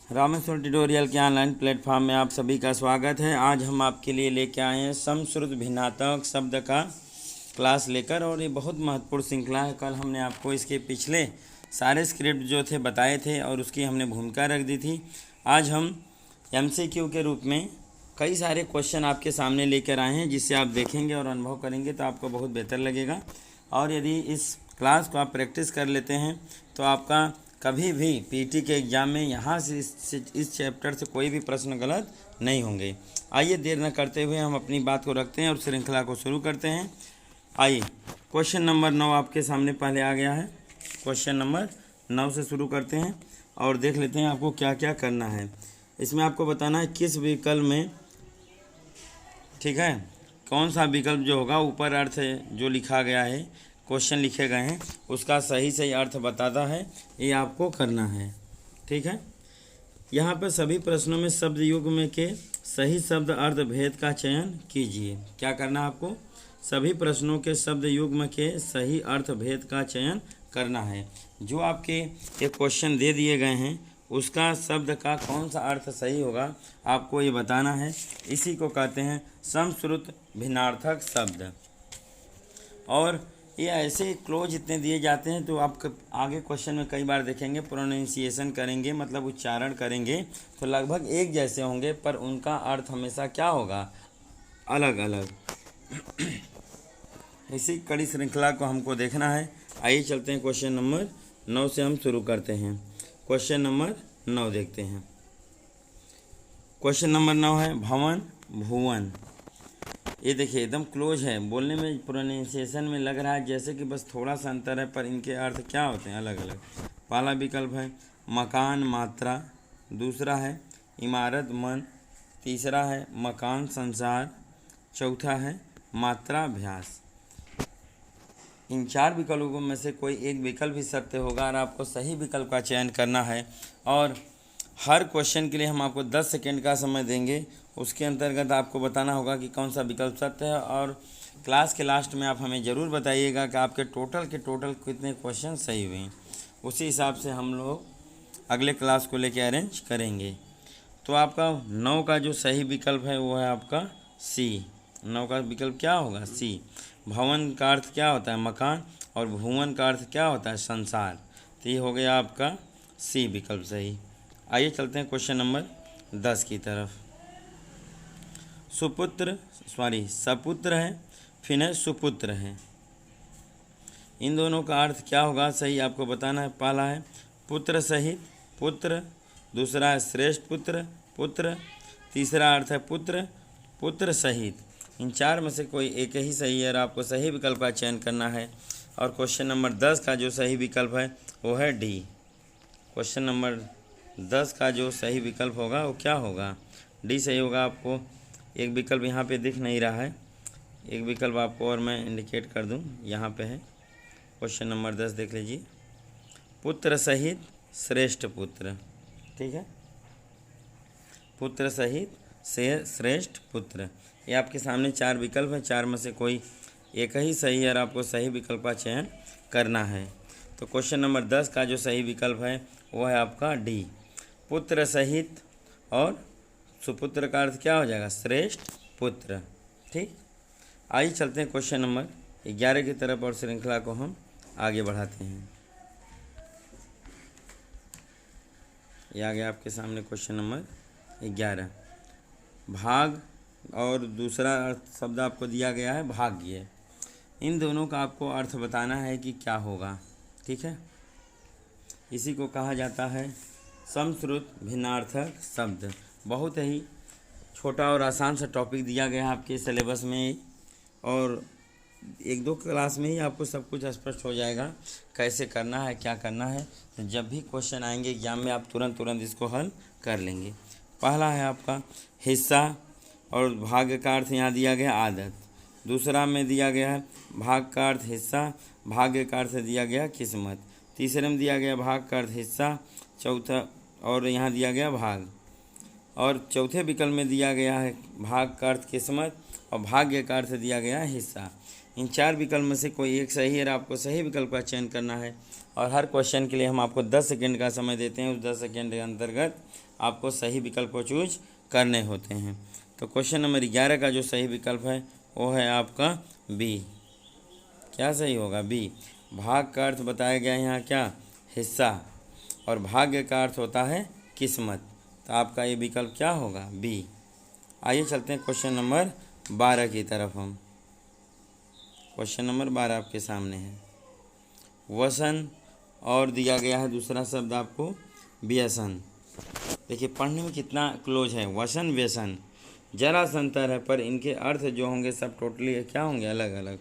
Rameshwar tutorial के online platform में आप सभी का स्वागत है। आज हम आपके लिए लेके आए हैं समश्रुत भिन्नात्मक शब्द का क्लास लेकर, और ये बहुत महत्वपूर्ण श्रृंखला है। कल हमने आपको इसके पिछले सारे स्क्रिप्ट जो थे बताए थे और उसकी हमने भूमिका रख दी थी। आज हम MCQ के रूप में कई सारे क्वेश्चन आपके सामने लेकर आए हैं, जिससे आप देखेंगे और अनुभव करेंगे तो आपको बहुत बेहतर लगेगा। और यदि इस क्लास को आप प्रैक्टिस कर लेते हैं तो आपका कभी भी पीटी के एग्ज़ाम में यहाँ से इस चैप्टर से कोई भी प्रश्न गलत नहीं होंगे। आइए देर न करते हुए हम अपनी बात को रखते हैं और श्रृंखला को शुरू करते हैं। आइए क्वेश्चन नंबर 9 आपके सामने पहले आ गया है। क्वेश्चन नंबर 9 से शुरू करते हैं और देख लेते हैं आपको क्या क्या करना है। इसमें आपको बताना है किस विकल्प में, ठीक है, कौन सा विकल्प जो होगा ऊपर अर्थ जो लिखा गया है, क्वेश्चन लिखे गए हैं, उसका सही अर्थ बताता है, ये आपको करना है। ठीक है, यहाँ पर सभी प्रश्नों में शब्द युग्म के सही शब्द अर्थ भेद का चयन कीजिए। क्या करना है आपको? सभी प्रश्नों के शब्द युग्म के सही अर्थ भेद का चयन करना है। जो आपके ये क्वेश्चन दे दिए गए हैं उसका शब्द का कौन सा अर्थ सही होगा आपको ये बताना है। इसी को कहते हैं समश्रुत भिन्नार्थक शब्द। और ये ऐसे क्लोज इतने दिए जाते हैं तो आप आगे क्वेश्चन में कई बार देखेंगे प्रोनाउंसिएशन करेंगे, मतलब उच्चारण करेंगे तो लगभग एक जैसे होंगे, पर उनका अर्थ हमेशा क्या होगा? अलग अलग। इसी कड़ी श्रृंखला को हमको देखना है। आइए चलते हैं क्वेश्चन नंबर 9 से हम शुरू करते हैं। क्वेश्चन नंबर 9 देखते हैं। क्वेश्चन नंबर 9 है भवन भुवन। ये देखिए एकदम क्लोज है, बोलने में प्रोनाउंसिएशन में लग रहा है जैसे कि बस थोड़ा सा अंतर है, पर इनके अर्थ क्या होते हैं? अलग अलग। पहला विकल्प है मकान मात्रा, दूसरा है इमारत मन, तीसरा है मकान संसार, चौथा है मात्रा अभ्यास। इन 4 विकल्पों में से कोई एक विकल्प ही सत्य होगा और आपको सही विकल्प का चयन करना है। और हर क्वेश्चन के लिए हम आपको 10 सेकेंड का समय देंगे। उसके अंतर्गत आपको बताना होगा कि कौन सा विकल्प सत्य है, और क्लास के लास्ट में आप हमें ज़रूर बताइएगा कि आपके टोटल कितने क्वेश्चन सही हुए। उसी हिसाब से हम लोग अगले क्लास को लेके अरेंज करेंगे। तो आपका 9 का जो सही विकल्प है वो है आपका सी। 9 का विकल्प क्या होगा? सी। भवन का अर्थ क्या होता है? मकान, और भुवन का अर्थ क्या होता है? संसार। तो ये हो गया आपका सी विकल्प सही। आइए चलते हैं क्वेश्चन नंबर 10 की तरफ। सपुत्र है, फिर है सुपुत्र है। इन दोनों का अर्थ क्या होगा सही आपको बताना है। पहला है पुत्र सहित पुत्र, दूसरा है श्रेष्ठ पुत्र, तीसरा अर्थ है पुत्र सहित। इन 4 में से कोई एक ही सही है और आपको सही विकल्प का चयन करना है। और क्वेश्चन नंबर 10 का जो सही विकल्प है वो है डी। क्वेश्चन नंबर 10 का जो सही विकल्प होगा वो क्या होगा? डी सही होगा। आपको एक विकल्प यहाँ पे दिख नहीं रहा है, एक विकल्प आपको और मैं इंडिकेट कर दूँ, यहाँ पे है। क्वेश्चन नंबर 10 देख लीजिए, पुत्र सहित श्रेष्ठ पुत्र। ठीक है, पुत्र सहित श्रेष्ठ पुत्र। ये आपके सामने 4 विकल्प हैं, 4 में से कोई एक ही सही है और आपको सही विकल्प का चयन करना है। तो क्वेश्चन नंबर 10 का जो सही विकल्प है वो है आपका डी, पुत्र सहित, और सुपुत्र का अर्थ क्या हो जाएगा? श्रेष्ठ पुत्र। ठीक, आइए चलते हैं क्वेश्चन नंबर 11 की तरफ और श्रृंखला को हम आगे बढ़ाते हैं। ये आ गया आपके सामने क्वेश्चन नंबर 11। भाग और दूसरा अर्थ शब्द आपको दिया गया है भाग्य। इन दोनों का आपको अर्थ बताना है कि क्या होगा। ठीक है, इसी को कहा जाता है समश्रुत भिन्नार्थक शब्द। बहुत ही छोटा और आसान सा टॉपिक दिया गया है आपके सिलेबस में, और 1-2 क्लास में ही आपको सब कुछ स्पष्ट हो जाएगा कैसे करना है, क्या करना है। तो जब भी क्वेश्चन आएंगे एग्जाम में आप तुरंत इसको हल कर लेंगे। पहला है आपका हिस्सा, और भाग का अर्थ यहाँ दिया गया आदत। दूसरा में दिया गया है भाग का अर्थ हिस्सा, भाग्य का अर्थ दिया गया किस्मत। तीसरे में दिया गया भाग का अर्थ हिस्सा, चौथा और यहाँ दिया गया भाग, और चौथे विकल्प में दिया गया है भाग का अर्थ किस्मत और भाग्य का अर्थ दिया गया है हिस्सा। इन 4 विकल्प में से कोई एक सही है और आपको सही विकल्प का चयन करना है। और हर क्वेश्चन के लिए हम आपको 10 सेकेंड का समय देते हैं। उस 10 सेकेंड के अंतर्गत आपको सही विकल्प को चूज करने होते हैं। तो क्वेश्चन नंबर 11 का जो सही विकल्प है वो है आपका बी। क्या सही होगा? बी। भाग का अर्थ बताया गया है यहाँ क्या? हिस्सा, और भाग्य का अर्थ होता है किस्मत। तो आपका ये विकल्प क्या होगा? बी। आइए चलते हैं क्वेश्चन नंबर 12 की तरफ। हम क्वेश्चन नंबर 12 आपके सामने है। वसन और दिया गया है दूसरा शब्द आपको व्यसन। देखिए पढ़ने में कितना क्लोज है, वसन व्यसन, जरा सा अंतर है, पर इनके अर्थ जो होंगे सब टोटली क्या होंगे? अलग अलग।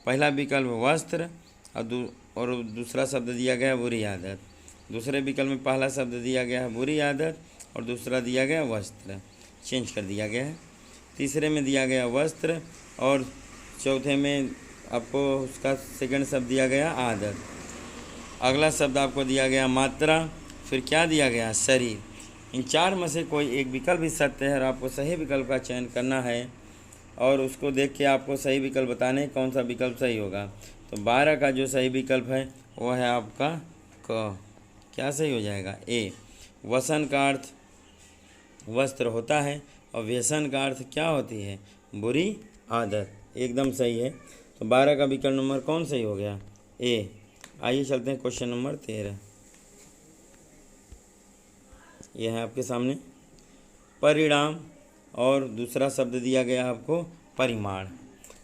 पहला विकल्प वस्त्र और दूसरा शब्द दिया गया है बुरी आदत। दूसरे विकल्प में पहला शब्द दिया गया है बुरी आदत और दूसरा दिया गया वस्त्र, चेंज कर दिया गया है। तीसरे में दिया गया वस्त्र और चौथे में आपको उसका सेकंड शब्द दिया गया आदत। अगला शब्द आपको दिया गया मात्रा, फिर क्या दिया गया? शरीर। इन चार में से कोई एक विकल्प ही सत्य है और आपको सही विकल्प का चयन करना है और उसको देख के आपको सही विकल्प बताने कौन सा विकल्प सही होगा। तो 12 का जो सही विकल्प है वो है आपका क। क्या सही हो जाएगा? ए। वसन का अर्थ वस्त्र होता है और व्यसन का अर्थ क्या होती है? बुरी आदत। एकदम सही है। तो 12 का विकल्प नंबर कौन सही हो गया? ए। आइए चलते हैं क्वेश्चन नंबर 13। यह है आपके सामने परिणाम और दूसरा शब्द दिया गया है आपको परिमाण।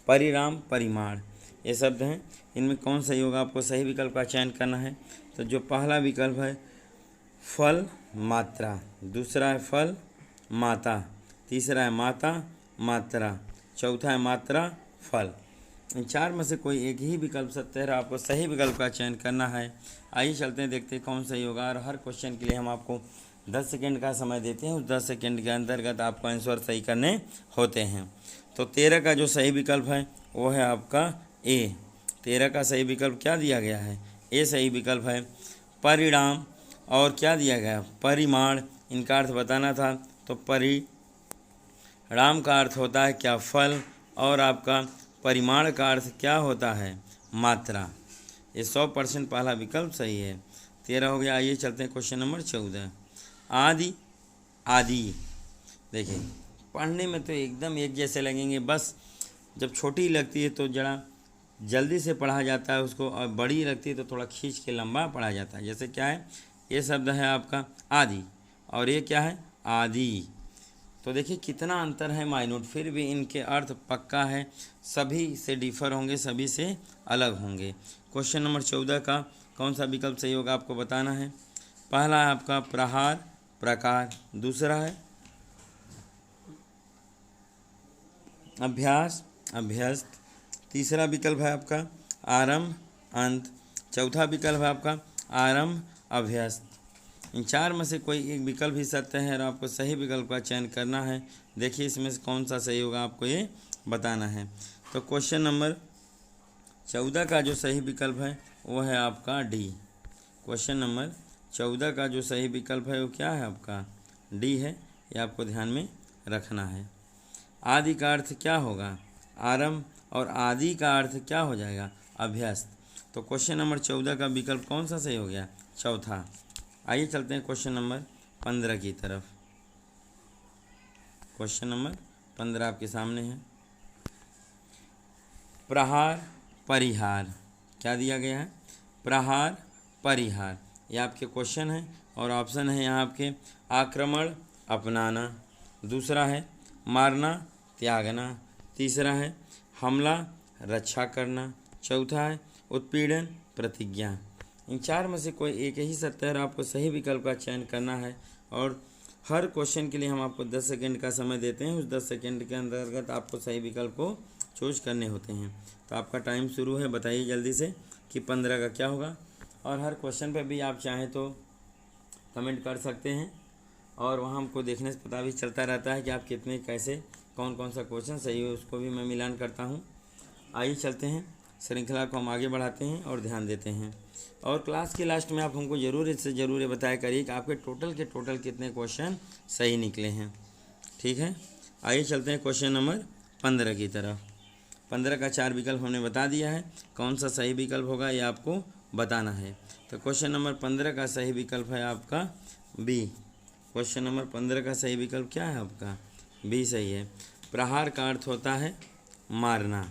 परिणाम परिमाण ये शब्द हैं, इनमें कौन सही होगा? आपको सही विकल्प का चयन करना है। तो जो पहला विकल्प है फल मात्रा, दूसरा है फल माता, तीसरा है माता मात्रा, चौथा है मात्रा फल। इन चार में से कोई एक ही विकल्प सत्य है, आपको सही विकल्प का चयन करना है। आइए चलते हैं, देखते हैं कौन सही होगा। और हर क्वेश्चन के लिए हम आपको 10 सेकेंड का समय देते हैं। उस 10 सेकेंड के अंतर्गत आपको आंसर सही करने होते हैं। तो 13 का जो सही विकल्प है वो है आपका ए। 13 का सही विकल्प क्या दिया गया है? ए सही विकल्प है। परिणाम और क्या दिया गया? परिमाण। इनका अर्थ बताना था। तो परिणाम का अर्थ होता है क्या? फल। और आपका परिमाण का अर्थ क्या होता है? मात्रा। ये 100% पहला विकल्प सही है। 13 हो गया। आइए चलते हैं क्वेश्चन नंबर 14। आदि आदि। देखिए पढ़ने में तो एकदम एक जैसे लगेंगे, बस जब छोटी लगती है तो जरा जल्दी से पढ़ा जाता है उसको, और बड़ी लगती है तो थोड़ा खींच के लंबा पढ़ा जाता है। जैसे क्या है? ये शब्द है आपका आदि और ये क्या है? आदि। तो देखिए कितना अंतर है माइन्यूट, फिर भी इनके अर्थ पक्का है। सभी से डिफर होंगे, सभी से अलग होंगे। क्वेश्चन नंबर 14 का कौन सा विकल्प सही होगा आपको बताना है। पहला है आपका प्रहार प्रकार, दूसरा है अभ्यास अभ्यस्त, तीसरा विकल्प है आपका आरंभ अंत, चौथा विकल्प है आपका आरंभ अभ्यस्त। इन चार में से कोई एक विकल्प ही सत्य है और आपको सही विकल्प का चयन करना है। देखिए इसमें से कौन सा सही होगा आपको ये बताना है। तो क्वेश्चन नंबर 14 का जो सही विकल्प है वो है आपका डी। क्वेश्चन नंबर 14 का जो सही विकल्प है वो क्या है? आपका डी है। ये आपको ध्यान में रखना है। आदि का अर्थ क्या होगा? आरंभ, और आदि का अर्थ क्या हो जाएगा? अभ्यस्त। तो क्वेश्चन नंबर 14 का विकल्प कौन सा सही हो गया? चौथा। आइए चलते हैं क्वेश्चन नंबर 15 की तरफ। क्वेश्चन नंबर 15 आपके सामने है। प्रहार परिहार। क्या दिया गया है? प्रहार परिहार। ये आपके क्वेश्चन है और ऑप्शन है यहाँ आपके आक्रमण अपनाना, दूसरा है मारना त्यागना, तीसरा है हमला रक्षा करना, चौथा है उत्पीड़न प्रतिज्ञा। इन चार में से कोई एक ही सत्य है, आपको सही विकल्प का चयन करना है। और हर क्वेश्चन के लिए हम आपको 10 सेकेंड का समय देते हैं। उस 10 सेकेंड के अंतर्गत आपको सही विकल्प को चूज करने होते हैं। तो आपका टाइम शुरू है, बताइए जल्दी से कि 15 का क्या होगा। और हर क्वेश्चन पे भी आप चाहें तो कमेंट कर सकते हैं और वहाँ हमको देखने से पता भी चलता रहता है कि आप कितने कैसे कौन कौन सा क्वेश्चन सही है, उसको भी मैं मिलान करता हूँ। आइए चलते हैं, श्रृंखला को हम आगे बढ़ाते हैं और ध्यान देते हैं। और क्लास के लास्ट में आप हमको ज़रूर इससे ज़रूर ये बताया करिए कि आपके टोटल कितने क्वेश्चन सही निकले हैं। ठीक है, आइए चलते हैं क्वेश्चन नंबर 15 की तरफ। 15 का 4 विकल्प हमने बता दिया है। कौन सा सही विकल्प होगा ये आपको बताना है। तो क्वेश्चन नंबर 15 का सही विकल्प है आपका बी। क्वेश्चन नंबर 15 का सही विकल्प क्या है आपका? बी सही है। प्रहार का अर्थ होता है मारना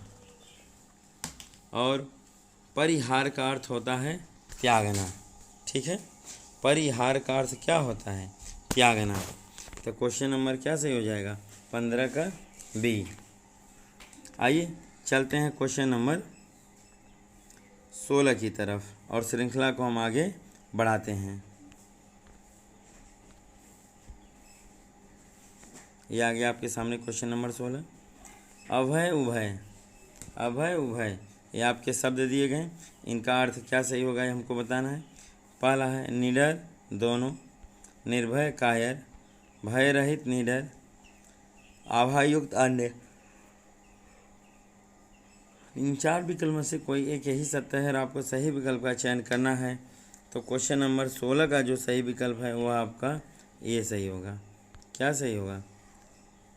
और परिहार का अर्थ होता है त्यागना। ठीक है, परिहार का अर्थ क्या होता है? त्यागना। तो क्वेश्चन नंबर क्या सही हो जाएगा? 15 का बी। आइए चलते हैं क्वेश्चन नंबर 16 की तरफ और श्रृंखला को हम आगे बढ़ाते हैं। ये आ गया आपके सामने क्वेश्चन नंबर 16। अभय उभय, अभय उभय ये आपके शब्द दिए गए, इनका अर्थ क्या सही होगा ये हमको बताना है। पहला है निडर दोनों, निर्भय कायर, भय रहित निडर, आभायुक्त अन्य। इन 4 विकल्प में से कोई एक यही सत्य है और आपको सही विकल्प का चयन करना है। तो क्वेश्चन नंबर 16 का जो सही विकल्प है वह आपका ए सही होगा। क्या सही होगा?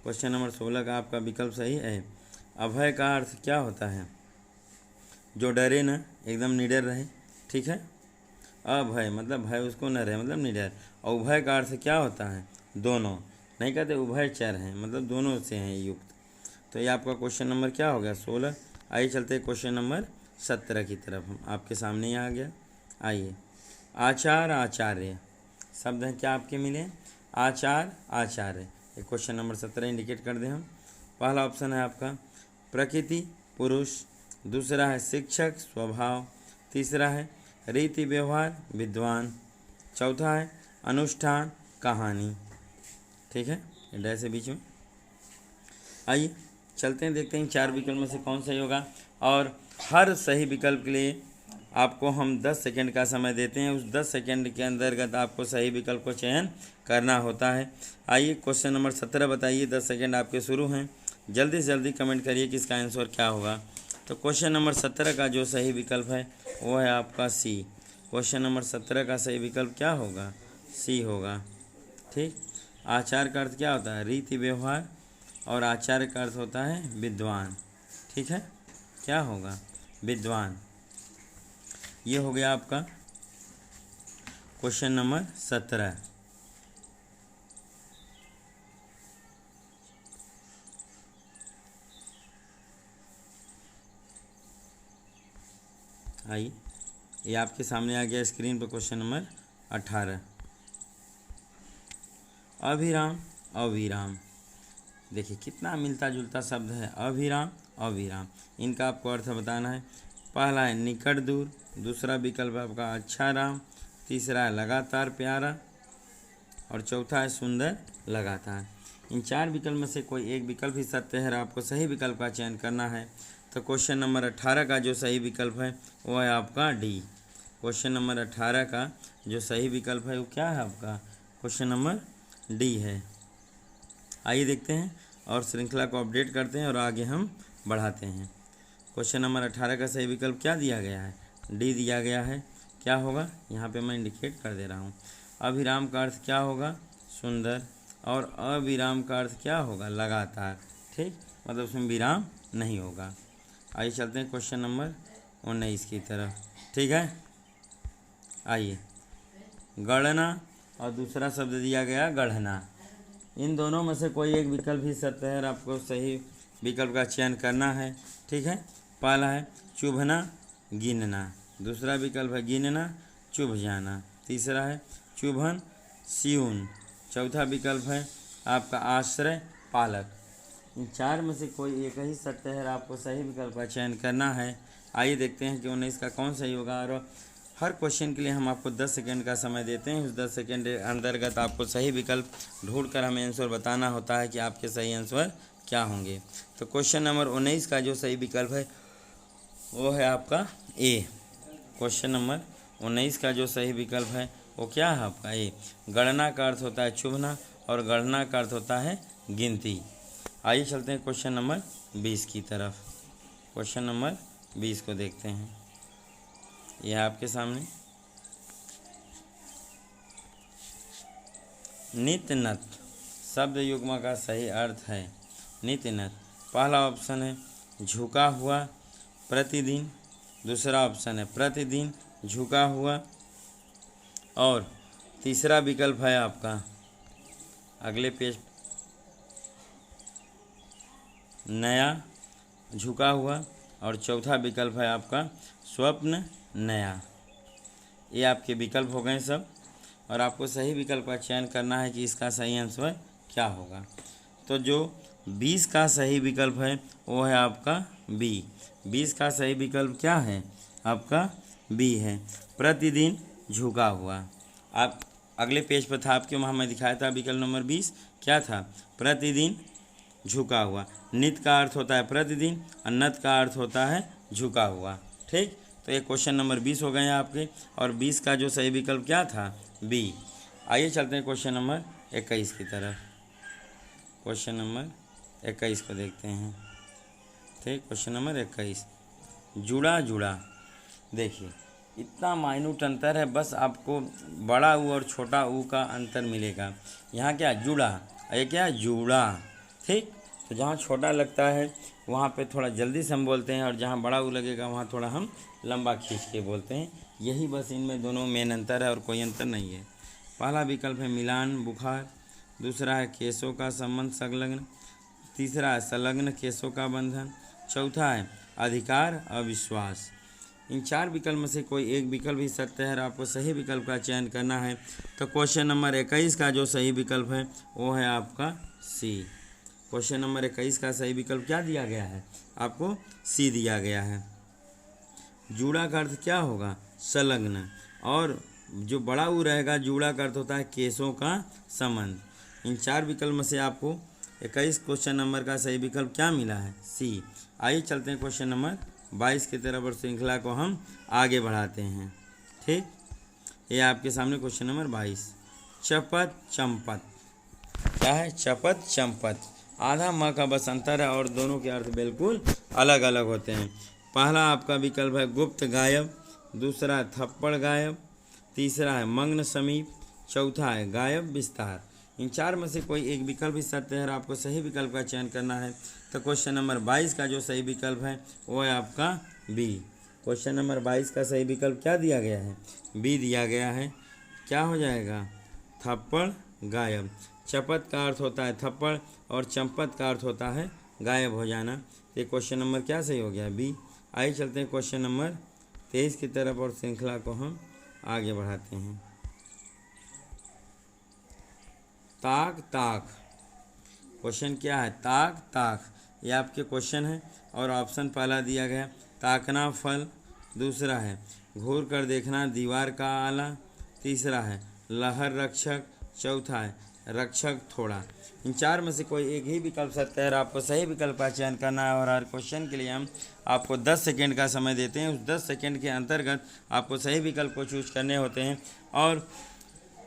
क्वेश्चन नंबर 16 का आपका विकल्प सही है। अभय का अर्थ क्या होता है? जो डरे ना, एकदम निडर रहे। ठीक है, अभय मतलब भय उसको न रहे, मतलब निडर। और उभय का अर्थ क्या होता है? दोनों। नहीं कहते उभयचर हैं, मतलब दोनों से हैं युक्त। तो ये आपका क्वेश्चन नंबर क्या हो गया? 16। आइए चलते हैं क्वेश्चन नंबर 17 की तरफ। हम आपके सामने ही आ गया। आइए, आचार आचार्य शब्द हैं क्या आपके मिले? आचार आचार्य। ये क्वेश्चन नंबर 17 इंडिकेट कर दें हम। पहला ऑप्शन है आपका प्रकृति पुरुष, दूसरा है शिक्षक स्वभाव, तीसरा है रीति व्यवहार विद्वान, चौथा है अनुष्ठान कहानी। ठीक है, डैश है बीच में। आइए चलते हैं, देखते हैं 4 विकल्प में से कौन सही होगा। और हर सही विकल्प के लिए आपको हम 10 सेकंड का समय देते हैं। उस 10 सेकंड के अंतर्गत आपको सही विकल्प को चयन करना होता है। आइए क्वेश्चन नंबर 17 बताइए। 10 सेकंड आपके शुरू हैं। जल्दी से जल्दी कमेंट करिए कि इसका आंसर क्या होगा। तो क्वेश्चन नंबर 17 का जो सही विकल्प है वो है आपका सी। क्वेश्चन नंबर 17 का सही विकल्प क्या होगा? सी होगा। ठीक, आचार का अर्थ क्या होता है? रीति व्यवहार, और आचार्य का अर्थ होता है विद्वान। ठीक है, क्या होगा? विद्वान। ये हो गया आपका क्वेश्चन नंबर 17। आइए, ये आपके सामने आ गया स्क्रीन पर क्वेश्चन नंबर 18। अभिराम अविराम, देखिए कितना मिलता जुलता शब्द है। अभिराम अविराम, इनका आपको अर्थ बताना है। पहला है निकट दूर, दूसरा विकल्प आपका अच्छा राम, तीसरा है लगातार प्यारा, और चौथा है सुंदर लगातार। इन 4 विकल्प में से कोई एक विकल्प ही सत्य है और आपको सही विकल्प का चयन करना है। तो क्वेश्चन नंबर 18 का जो सही विकल्प है वो है आपका डी। क्वेश्चन नंबर 18 का जो सही विकल्प है वो क्या है आपका? क्वेश्चन नंबर डी है। आइए देखते हैं और श्रृंखला को अपडेट करते हैं और आगे हम बढ़ाते हैं। क्वेश्चन नंबर 18 का सही विकल्प क्या दिया गया है? डी दिया गया है। क्या होगा? यहाँ पे मैं इंडिकेट कर दे रहा हूँ। अभिराम का अर्थ क्या होगा? सुंदर। और अविराम का अर्थ क्या होगा? लगातार। ठीक, मतलब उसमें विराम नहीं होगा। आइए चलते हैं क्वेश्चन नंबर 19 की तरफ। ठीक है, आइए, गणना और दूसरा शब्द दिया गया गढ़ना। इन दोनों में से कोई एक विकल्प ही सत्य है और आपको सही विकल्प का चयन करना है। ठीक है, पहला है चुभना गिनना, दूसरा विकल्प है गिनना चुभ जाना, तीसरा है चुभन सियून, चौथा विकल्प है आपका आश्रय पालक। इन 4 में से कोई एक ही सत्य है और आपको सही विकल्प का चयन करना है। आइए देखते हैं कि 19 का कौन सही होगा। और हर क्वेश्चन के लिए हम आपको 10 सेकंड का समय देते हैं। उस 10 सेकंड के अंतर्गत आपको सही विकल्प ढूंढकर हमें आंसर बताना होता है कि आपके सही आंसर क्या होंगे। तो क्वेश्चन नंबर 19 का जो सही विकल्प है वो है आपका ए। क्वेश्चन नंबर 19 का जो सही विकल्प है वो क्या है आपका? ए। गणना का अर्थ होता है चुभना और गणना का अर्थ होता है गिनती। आइए चलते हैं क्वेश्चन नंबर 20 की तरफ। क्वेश्चन नंबर 20 को देखते हैं। यह आपके सामने नित्य नत शब्द युग्म का सही अर्थ है नित्य नत। पहला ऑप्शन है झुका हुआ प्रतिदिन, दूसरा ऑप्शन है प्रतिदिन झुका हुआ। और तीसरा विकल्प है आपका अगले पेज, नया, झुका हुआ। और चौथा विकल्प है आपका स्वप्न, नया। ये आपके विकल्प हो गए सब, और आपको सही विकल्प का चयन करना है कि इसका सही आंसर क्या होगा। तो जो 20 का सही विकल्प है वो है आपका बी। 20 का सही विकल्प क्या है आपका बी है, प्रतिदिन झुका हुआ। आप अगले पेज पर था आपके, वहाँ मैं दिखाया था विकल्प नंबर 20 क्या था, प्रतिदिन झुका हुआ। नित का अर्थ होता है प्रतिदिन और नत का अर्थ होता है झुका हुआ। ठीक, तो ये क्वेश्चन नंबर 20 हो गए हैं आपके, और 20 का जो सही विकल्प क्या था बी। आइए चलते हैं क्वेश्चन नंबर 21 की तरफ। क्वेश्चन नंबर 21 को देखते हैं। ठीक, क्वेश्चन नंबर 21, जुड़ा जुड़ा। देखिए इतना माइन्यूट अंतर है, बस आपको बड़ा ऊ और छोटा ऊ का अंतर मिलेगा। यहाँ क्या जुड़ा, ये क्या जुड़ा। ठीक, तो जहाँ छोटा लगता है वहाँ पे थोड़ा जल्दी से हम बोलते हैं, और जहाँ बड़ा ऊ लगेगा वहाँ थोड़ा हम लंबा खींच के बोलते हैं। यही बस इनमें दोनों मेन अंतर है, और कोई अंतर नहीं है। पहला विकल्प है मिलान, बुखार। दूसरा है केसों का संबंध, संलग्न। तीसरा है संलग्न केसों का बंधन। चौथा है अधिकार, अविश्वास। इन चार विकल्प में से कोई एक विकल्प ही सत्य है, और आपको सही विकल्प का चयन करना है। तो क्वेश्चन नंबर 21 का जो सही विकल्प है वो है आपका सी। क्वेश्चन नंबर 21 का सही विकल्प क्या दिया गया है आपको, सी दिया गया है। जुड़ा का अर्थ क्या होगा, संलग्न, और जो बड़ा ऊ रहेगा जुड़ा का अर्थ होता है केसों का संबंध। इन चार विकल्प में से आपको 21 क्वेश्चन नंबर का सही विकल्प क्या मिला है, सी। आइए चलते हैं क्वेश्चन नंबर 22 की तरफ, और श्रृंखला को हम आगे बढ़ाते हैं। ठीक, ये आपके सामने क्वेश्चन नंबर 22, चपत चंपत। क्या है, चपत चंपत। आधा म का बस अंतर है, और दोनों के अर्थ बिल्कुल अलग अलग होते हैं। पहला आपका विकल्प है गुप्त गायब। दूसरा है थप्पड़ गायब। तीसरा है मग्न समीप। चौथा है गायब विस्तार। इन चार में से कोई एक विकल्प ही सत्य है, आपको सही विकल्प का चयन करना है। तो क्वेश्चन नंबर 22 का जो सही विकल्प है वो है आपका बी। क्वेश्चन नंबर 22 का सही विकल्प क्या दिया गया है, बी दिया गया है। क्या हो जाएगा, थप्पड़ गायब। चपत का अर्थ होता है थप्पड़, और चंपत का अर्थ होता है गायब हो जाना। ये क्वेश्चन नंबर क्या सही हो गया, बी। आइए चलते हैं क्वेश्चन नंबर 23 की तरफ, और श्रृंखला को हम आगे बढ़ाते हैं। ताक ताक। क्वेश्चन क्या है, ताक ताक। ये आपके क्वेश्चन है, और ऑप्शन पहला दिया गया ताकना फल। दूसरा है घूर कर देखना दीवार का आला। तीसरा है लहर रक्षक। चौथा है रक्षक थोड़ा। इन चार में से कोई एक ही विकल्प सत्य है, आपको सही विकल्प का चयन करना है। और हर क्वेश्चन के लिए हम आपको 10 सेकेंड का समय देते हैं। उस 10 सेकेंड के अंतर्गत आपको सही विकल्प को चूज करने होते हैं। और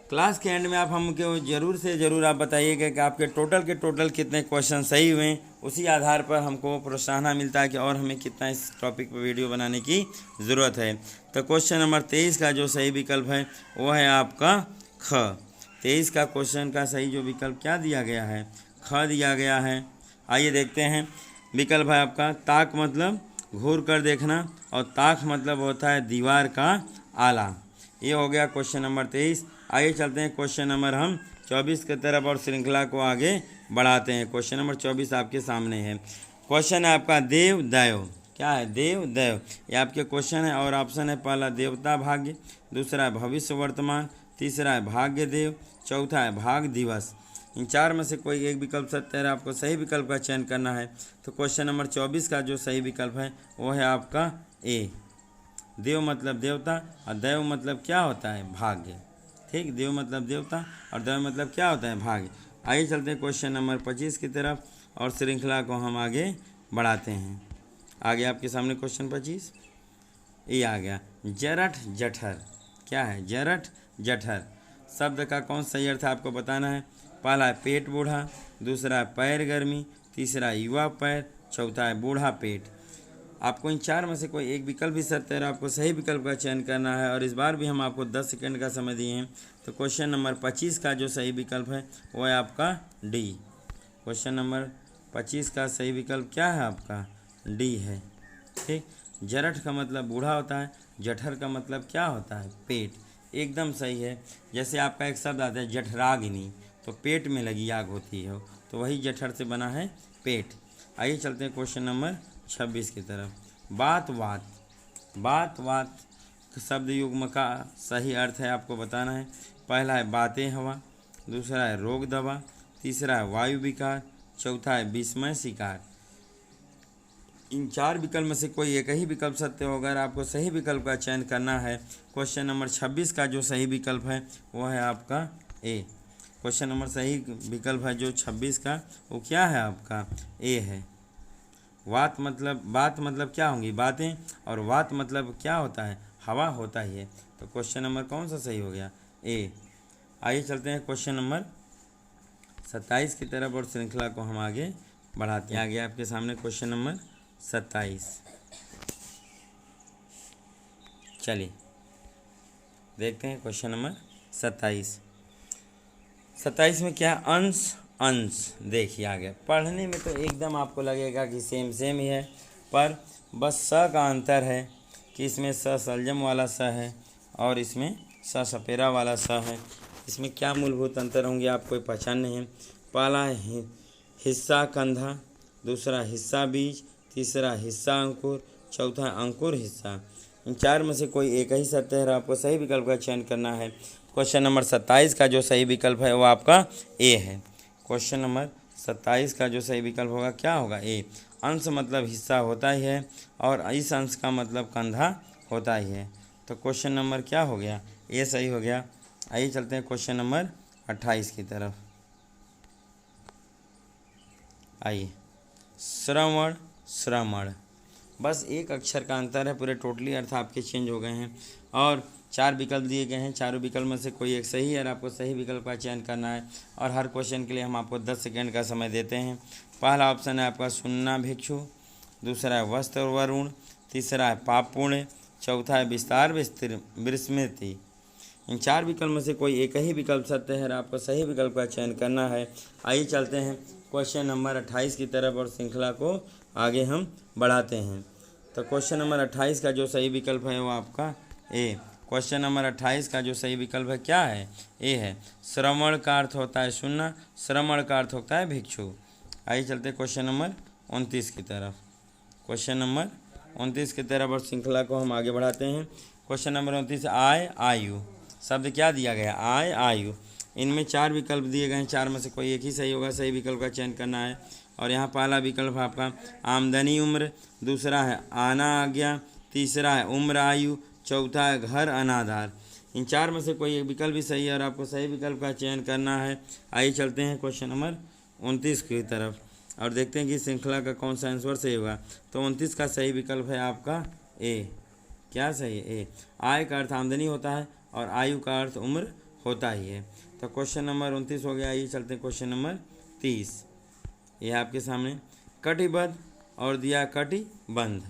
क्लास के एंड में आप हमको ज़रूर से ज़रूर आप बताइएगा कि आपके टोटल के टोटल कितने क्वेश्चन सही हुए। उसी आधार पर हमको प्रोत्साहन मिलता है कि और हमें कितना इस टॉपिक पर वीडियो बनाने की ज़रूरत है। तो क्वेश्चन नंबर 23 का जो सही विकल्प है वो है आपका ख। 23 का क्वेश्चन का सही जो विकल्प क्या दिया गया है, ख दिया गया है। आइए देखते हैं। विकल्प है आपका ताक मतलब घूर कर देखना, और ताक मतलब होता है दीवार का आला। ये हो गया क्वेश्चन नंबर 23। आइए चलते हैं क्वेश्चन नंबर हम 24 की तरफ, और श्रृंखला को आगे बढ़ाते हैं। क्वेश्चन नंबर 24 आपके सामने है। क्वेश्चन है आपका देव दैव। क्या है, देव दैव। ये आपके क्वेश्चन है, और ऑप्शन है पहला देवता भाग्य। दूसरा है भविष्य वर्तमान। तीसरा है भाग्य देव। चौथा है भाग दिवस। इन चार में से कोई एक विकल्प सत्य है, आपको सही विकल्प का चयन करना है। तो क्वेश्चन नंबर 24 का जो सही विकल्प है वो है आपका ए। देव मतलब देवता, और दैव मतलब क्या होता है, भाग्य। ठीक, देव मतलब देवता और दैव मतलब क्या होता है, भाग्य। आइए चलते हैं क्वेश्चन नंबर 25 की तरफ, और श्रृंखला को हम आगे बढ़ाते हैं। आगे आपके सामने क्वेश्चन 25 ये आ गया, जरठ जठर। क्या है, जरठ जठर। शब्द का कौन सही अर्थ आपको बताना है। पहला है पेट बूढ़ा। दूसरा है पैर गर्मी। तीसरा युवा पैर। चौथा है बूढ़ा पेट। आपको इन चार में से कोई एक विकल्प भी सत्य है, आपको सही विकल्प का चयन करना है। और इस बार भी हम आपको 10 सेकंड का समय दिए हैं। तो क्वेश्चन नंबर 25 का जो सही विकल्प है वो है आपका डी। क्वेश्चन नंबर 25 का सही विकल्प क्या है आपका, डी है। ठीक, जरठ का मतलब बूढ़ा होता है, जठर का मतलब क्या होता है? पेट। एकदम सही है। जैसे आपका एक शब्द आता है जठराग्नि, तो पेट में लगी आग होती है, तो वही जठर से बना है पेट। आइए चलते हैं क्वेश्चन नंबर 26 की तरफ। बात वात। बात वात शब्द युग्म का सही अर्थ है आपको बताना है। पहला है बातें हवा, दूसरा है रोग दवा, तीसरा है वायु विकार, चौथा है विस्मय शिकार। इन 4 विकल्प में से कोई एक ही विकल्प सत्य होगा। अगर आपको सही विकल्प का चयन करना है, क्वेश्चन नंबर 26 का जो सही विकल्प है वो है आपका ए। क्वेश्चन नंबर सही विकल्प है जो 26 का, वो क्या है आपका? ए है। बात मतलब क्या होंगी? बातें, और वात मतलब क्या होता है? हवा होता ही है। तो क्वेश्चन नंबर कौन सा सही हो गया? ए। आइए चलते हैं क्वेश्चन नंबर 27 की तरफ और श्रृंखला को हम आगे बढ़ाते हैं। आगे आपके सामने क्वेश्चन नंबर 27। चलिए देखते हैं क्वेश्चन नंबर 27। 27 में क्या? अंश अंश। देखिए आगे पढ़ने में तो एकदम आपको लगेगा कि सेम सेम ही है, पर बस स का अंतर है कि इसमें स सलजम वाला स है और इसमें स सपेरा वाला स है। इसमें क्या मूलभूत अंतर होंगे आपको पहचानने हैं। पहला है हिस्सा कंधा, दूसरा हिस्सा बीज, तीसरा हिस्सा अंकुर, चौथा अंकुर हिस्सा। इन 4 में से कोई एक ही सत्य है, आपको सही विकल्प का चयन करना है। क्वेश्चन नंबर 27 का जो सही विकल्प है वो आपका ए है। क्वेश्चन नंबर 27 का जो सही विकल्प होगा क्या होगा? ए। अंश मतलब हिस्सा होता ही है और इस अंश का मतलब कंधा होता ही है। तो क्वेश्चन नंबर क्या हो गया? ए सही हो गया। आइए चलते हैं क्वेश्चन नंबर 28 की तरफ। आइए श्रवण श्रमण, बस एक अक्षर का अंतर है, पूरे टोटली अर्थ आपके चेंज हो गए हैं। और 4 विकल्प दिए गए हैं, चारों विकल्प में से कोई एक सही है और आपको सही विकल्प का चयन करना है। और हर क्वेश्चन के लिए हम आपको 10 सेकंड का समय देते हैं। पहला ऑप्शन है आपका सुनना भिक्षु, दूसरा है वस्त्र वरुण, तीसरा है पाप पुण्य, चौथा है विस्तार विस्मृति। इन 4 विकल्प में से कोई एक ही विकल्प सत्य है और आपको सही विकल्प का चयन करना है। आइए चलते हैं क्वेश्चन नंबर 28 की तरफ और श्रृंखला को आगे हम बढ़ाते हैं। तो क्वेश्चन नंबर 28 का जो सही विकल्प है वो आपका ए। क्वेश्चन नंबर 28 का जो सही विकल्प है क्या है? ए है। श्रवण का अर्थ होता है सुनना, श्रमण का अर्थ होता है भिक्षु। आइए चलते क्वेश्चन नंबर 29 की तरफ। क्वेश्चन नंबर 29 की तरफ और श्रृंखला को हम आगे बढ़ाते हैं। क्वेश्चन नंबर 29 आय आयु। शब्द क्या दिया गया? आय आयु। इनमें 4 विकल्प दिए गए हैं, 4 में से कोई एक ही सही होगा, सही विकल्प का चयन करना है। और यहाँ पहला विकल्प है आपका आमदनी उम्र, दूसरा है आना आज्ञा, तीसरा है उम्र आयु, चौथा है घर अनाधार। इन 4 में से कोई एक विकल्प भी सही है और आपको सही विकल्प का चयन करना है। आइए चलते हैं क्वेश्चन नंबर 29 की तरफ और देखते हैं कि श्रृंखला का कौन सा आंसर सही होगा। तो 29 का सही विकल्प है आपका ए। क्या सही है? ए। आय का अर्थ आमदनी होता है और आयु का अर्थ उम्र होता ही है। तो क्वेश्चन नंबर 29 हो गया। आइए चलते हैं क्वेश्चन नंबर 30। यह आपके सामने कटिबद्ध और दिया कटिबंध।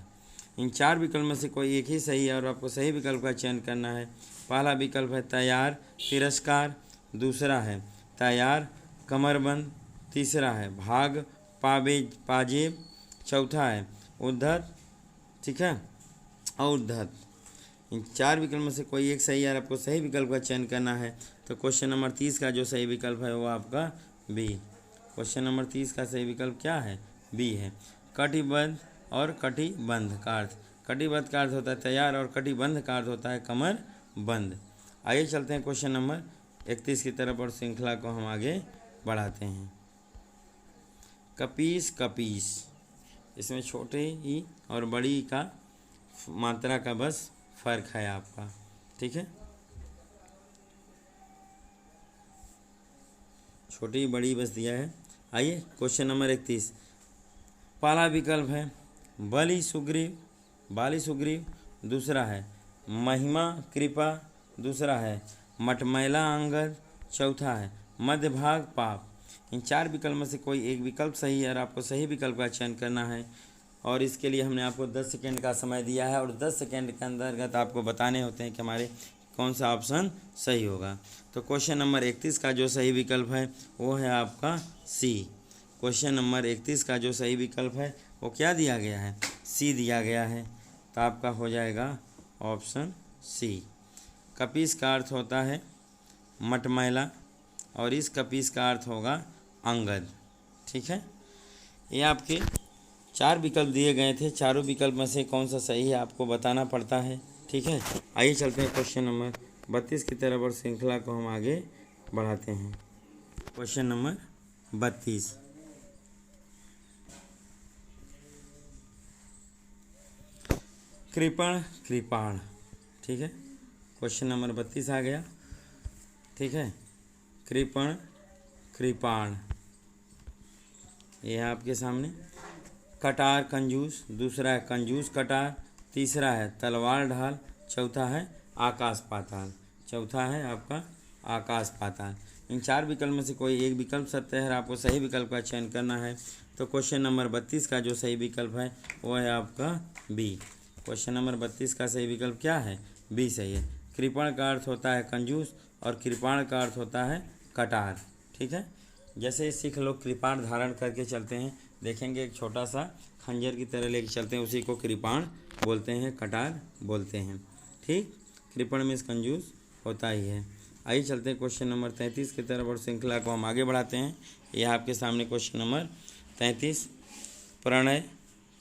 इन 4 विकल्प में से कोई एक ही सही है और आपको सही विकल्प का चयन करना है। पहला विकल्प है तैयार तिरस्कार, दूसरा है तैयार कमरबंद, तीसरा है भाग पाजेब, चौथा है उद्धत, ठीक है, और उद्धत। इन 4 विकल्प में से कोई एक सही है और आपको सही विकल्प का चयन करना है। तो क्वेश्चन नंबर 30 का जो सही विकल्प है वो आपका बी। क्वेश्चन नंबर 30 का सही विकल्प क्या है? बी है। कटिबद्ध और कटिबंध का अर्थ, कटिबद्ध का अर्थ होता है तैयार और कटिबंध का अर्थ होता है कमर बंद। आइए चलते हैं क्वेश्चन नंबर 31 की तरफ और श्रृंखला को हम आगे बढ़ाते हैं। कपीस कपीस, इसमें छोटे ई और बड़ी का मात्रा का बस फर्क है आपका, ठीक है। छोटी बड़ी बस दिया है। आइए क्वेश्चन नंबर 31। पहला विकल्प है बाली सुग्रीव, दूसरा है महिमा कृपा, दूसरा है मटमैला अंगद, चौथा है मध्य भाग पाप। इन 4 विकल्प में से कोई एक विकल्प सही है और आपको सही विकल्प का चयन करना है। और इसके लिए हमने आपको 10 सेकेंड का समय दिया है और 10 सेकेंड के अंतर्गत आपको बताने होते हैं कि हमारे कौन सा ऑप्शन सही होगा। तो क्वेश्चन नंबर 31 का जो सही विकल्प है वो है आपका सी। क्वेश्चन नंबर 31 का जो सही विकल्प है वो क्या दिया गया है? सी दिया गया है। तो आपका हो जाएगा ऑप्शन सी। कपीस का अर्थ होता है मटमैला और इस कपीस का अर्थ होगा अंगद। ठीक है, ये आपके 4 विकल्प दिए गए थे, चारों विकल्प में से कौन सा सही है आपको बताना पड़ता है। ठीक है, आइए चलते हैं क्वेश्चन नंबर 32 की तरफ और श्रृंखला को हम आगे बढ़ाते हैं। क्वेश्चन नंबर 32, कृपण कृपाण। ठीक है, क्वेश्चन नंबर 32 आ गया। ठीक है, कृपण कृपाण, ये है आपके सामने। कटार कंजूस, दूसरा है कंजूस कटार, तीसरा है तलवार ढाल, चौथा है आकाश पाताल। चौथा है आपका आकाश पाताल। इन 4 विकल्प में से कोई एक विकल्प सत्य है, आपको सही विकल्प का चयन करना है। तो क्वेश्चन नंबर 32 का जो सही विकल्प है वो है आपका बी। क्वेश्चन नंबर 32 का सही विकल्प क्या है? बी सही है। कृपण का अर्थ होता है कंजूस और कृपाण का अर्थ होता है कटार। ठीक है, जैसे सिख लोग कृपाण धारण करके चलते हैं, देखेंगे एक छोटा सा खंजर की तरह लेके चलते हैं, उसी को कृपाण बोलते हैं, कटार बोलते हैं। ठीक, कृपण में कंजूस होता ही है। आइए चलते हैं क्वेश्चन नंबर 33 की तरफ और श्रृंखला को हम आगे बढ़ाते हैं। यह आपके सामने क्वेश्चन नंबर 33, प्रणय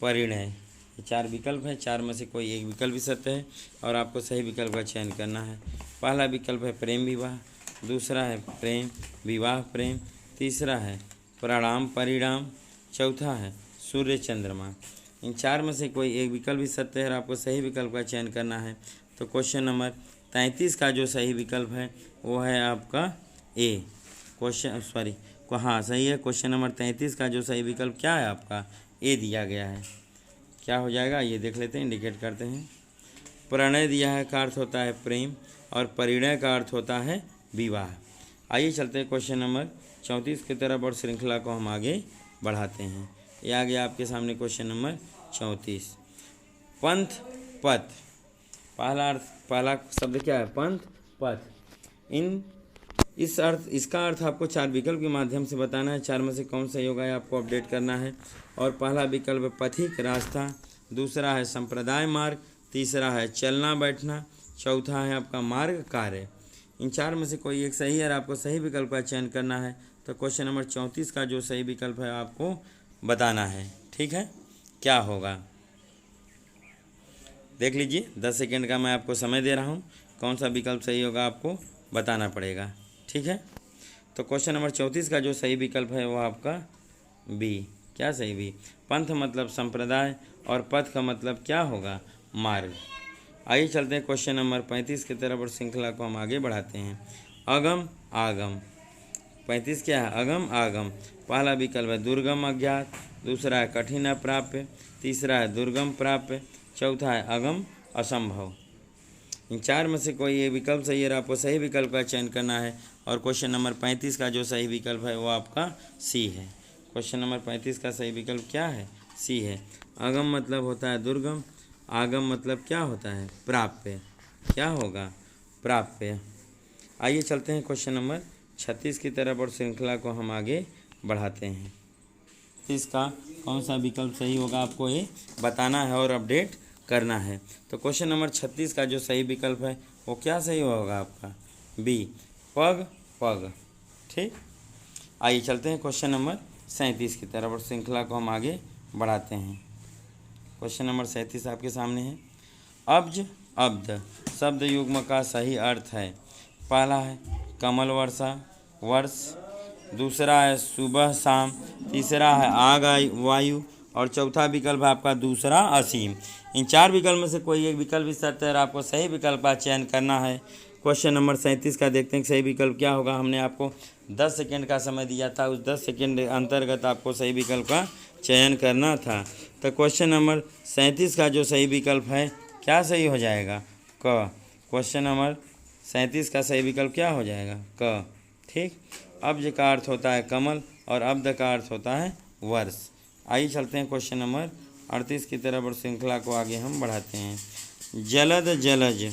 परिणय। ये 4 विकल्प है, 4 में से कोई एक विकल्प भी सत्य है और आपको सही विकल्प का चयन करना है। पहला विकल्प है प्रेम विवाह, दूसरा है प्रेम विवाह प्रेम, तीसरा है प्रणाम परिणाम, चौथा है सूर्य चंद्रमा। इन 4 में से कोई एक विकल्प भी सत्य है और आपको सही विकल्प का चयन करना है। तो क्वेश्चन नंबर 33 का जो सही विकल्प है वो है आपका ए। हाँ सही है। क्वेश्चन नंबर 33 का जो सही विकल्प क्या है आपका? ए दिया गया है। क्या हो जाएगा ये देख लेते हैं, इंडिकेट करते हैं। प्रणय दिया है का अर्थ होता है प्रेम और परिणय का अर्थ होता है विवाह। आइए चलते हैं क्वेश्चन नंबर 34 की तरफ और श्रृंखला को हम आगे बढ़ाते हैं। ये आ गया आपके सामने क्वेश्चन नंबर 34, पंथ पथ। पहला शब्द क्या है? पंथ पथ। इसका अर्थ आपको 4 विकल्प के माध्यम से बताना है। 4 में से कौन सा होगा आपको अपडेट करना है। और पहला विकल्प है पथिक रास्ता, दूसरा है संप्रदाय मार्ग, तीसरा है चलना बैठना, चौथा है आपका मार्ग कार्य। इन 4 में से कोई एक सही है और आपको सही विकल्प का चयन करना है। तो क्वेश्चन नंबर 34 का जो सही विकल्प है आपको बताना है। ठीक है, क्या होगा देख लीजिए। 10 सेकेंड का मैं आपको समय दे रहा हूँ, कौन सा विकल्प सही होगा आपको बताना पड़ेगा। ठीक है, तो क्वेश्चन नंबर 34 का जो सही विकल्प है वो आपका बी। क्या सही? बी। पंथ मतलब संप्रदाय और पथ का मतलब क्या होगा? मार्ग। आइए चलते हैं क्वेश्चन नंबर 35 की तरफ और श्रृंखला को हम आगे बढ़ाते हैं। अगम आगम। 35 क्या है? अगम आगम। पहला विकल्प है दुर्गम अज्ञात, दूसरा है कठिन अप्राप्य, तीसरा है दुर्गम प्राप्य, चौथा है अगम असंभव। इन 4 में से कोई ये विकल्प सही है, आपको सही विकल्प का चयन करना है। और क्वेश्चन नंबर 35 का जो सही विकल्प है वो आपका सी है। क्वेश्चन नंबर 35 का सही विकल्प क्या है? सी है। अगम मतलब होता है दुर्गम, आगम मतलब क्या होता है? प्राप्य। क्या होगा? प्राप्य। आइए चलते हैं क्वेश्चन नंबर 36 की तरफ और श्रृंखला को हम आगे बढ़ाते हैं। इसका कौन सा विकल्प सही होगा आपको ये बताना है और अपडेट करना है। तो क्वेश्चन नंबर 36 का जो सही विकल्प है वो क्या सही होगा आपका? बी, पग पग। ठीक, आइए चलते हैं क्वेश्चन नंबर 37 की तरफ और श्रृंखला को हम आगे बढ़ाते हैं। क्वेश्चन नंबर 37 आपके सामने है। अब्ज अब्द शब्द युग्म का सही अर्थ है। पहला है कमल वर्षा वर्ष, दूसरा है सुबह शाम, तीसरा है आग वायु और चौथा विकल्प है आपका दूसरा असीम। इन 4 विकल्प में से कोई एक विकल्प भी सत्य है और आपको सही विकल्प का चयन करना है। क्वेश्चन नंबर 37 का देखते हैं सही विकल्प क्या होगा। हमने आपको 10 सेकेंड का समय दिया था, उस 10 सेकेंड अंतर्गत आपको सही विकल्प का चयन करना था। तो क्वेश्चन नंबर 37 का जो सही विकल्प है क्या सही हो जाएगा? क। क्वेश्चन नंबर 37 का सही विकल्प क्या हो जाएगा? क। ठीक, अब्ज का अर्थ होता है कमल और अब्द का अर्थ होता है वर्ष। आइए चलते हैं क्वेश्चन नंबर 38 की तरफ और श्रृंखला को आगे हम बढ़ाते हैं। जलद जलज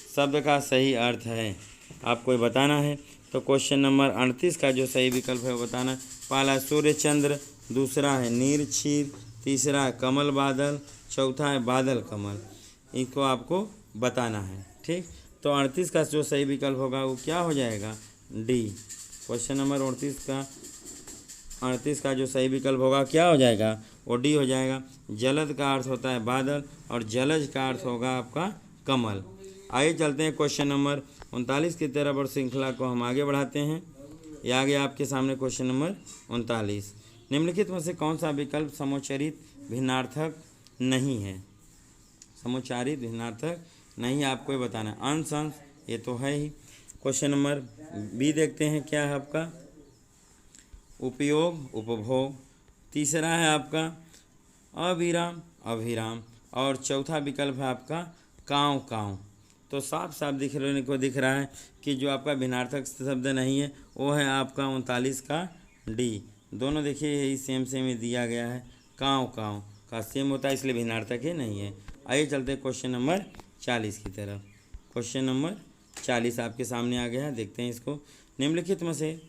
शब्द का सही अर्थ है, आपको बताना है। तो क्वेश्चन नंबर 38 का जो सही विकल्प है वो बताना है। पहला सूर्य चंद्र, दूसरा है नीर क्षीर, तीसरा है कमल बादल, चौथा है बादल कमल। इसको आपको बताना है। ठीक, तो 38 का जो सही विकल्प होगा वो क्या हो जाएगा, डी। क्वेश्चन नंबर 38 का जो सही विकल्प होगा क्या हो जाएगा, वो डी हो जाएगा। जलद का अर्थ होता है बादल और जलज का अर्थ होगा आपका कमल। आइए चलते हैं क्वेश्चन नंबर 39 की तरफ और श्रृंखला को हम आगे बढ़ाते हैं। ये आ गया आपके सामने क्वेश्चन नंबर 39। निम्नलिखित में से कौन सा विकल्प समुच्चरित भिन्नार्थक नहीं है, समुच्चारित भिन्नार्थक नहीं, आपको ये बताना है। अंश अंश ये तो है ही। क्वेश्चन नंबर बी देखते हैं क्या है आपका, उपयोग उपभोग। तीसरा है आपका अविराम अभिराम और चौथा विकल्प है आपका काँव काँव। तो साफ साफ दिख रहा है कि जो आपका भिन्नार्थक शब्द नहीं है वो है आपका 39 का डी। दोनों देखिए यही सेम ही दिया गया है, काँव काँव का सेम होता है इसलिए भिन्नार्थक ही नहीं है। आइए चलते हैं क्वेश्चन नंबर 40 की तरफ। क्वेश्चन नंबर 40 आपके सामने आ गया है, देखते हैं इसको। निम्नलिखित में से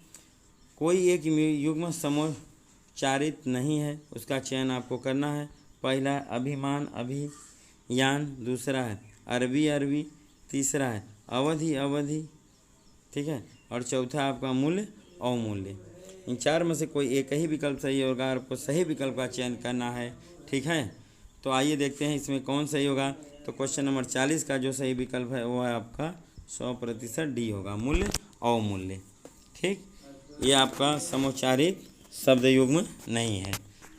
कोई एक युग्म समुच्चारित नहीं है, उसका चयन आपको करना है। पहला है अभिमान अभियान, दूसरा है अरबी अरबी, तीसरा है अवधि अवधि, ठीक है, और चौथा आपका मूल्य अवमूल्य। इन चार में से कोई एक ही विकल्प सही होगा, आपको सही विकल्प का चयन करना है। ठीक है, तो आइए देखते हैं इसमें कौन सही होगा। तो क्वेश्चन नंबर 40 का जो सही विकल्प है वो है आपका 100% डी होगा, मूल्य अवमूल्य। ठीक, ये आपका समुच्चारित शब्द युग्म नहीं है।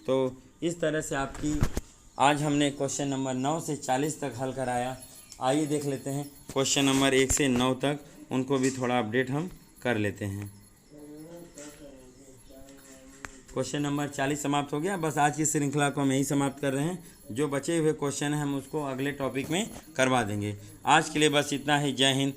तो इस तरह से आपकी आज हमने क्वेश्चन नंबर 9 से 40 तक हल कराया। आइए देख लेते हैं क्वेश्चन नंबर 1 से 9 तक, उनको भी थोड़ा अपडेट हम कर लेते हैं। क्वेश्चन नंबर 40 समाप्त हो गया। बस आज की श्रृंखला को हम यही समाप्त कर रहे हैं। जो बचे हुए क्वेश्चन हैं हम उसको अगले टॉपिक में करवा देंगे। आज के लिए बस इतना ही। जय हिंद,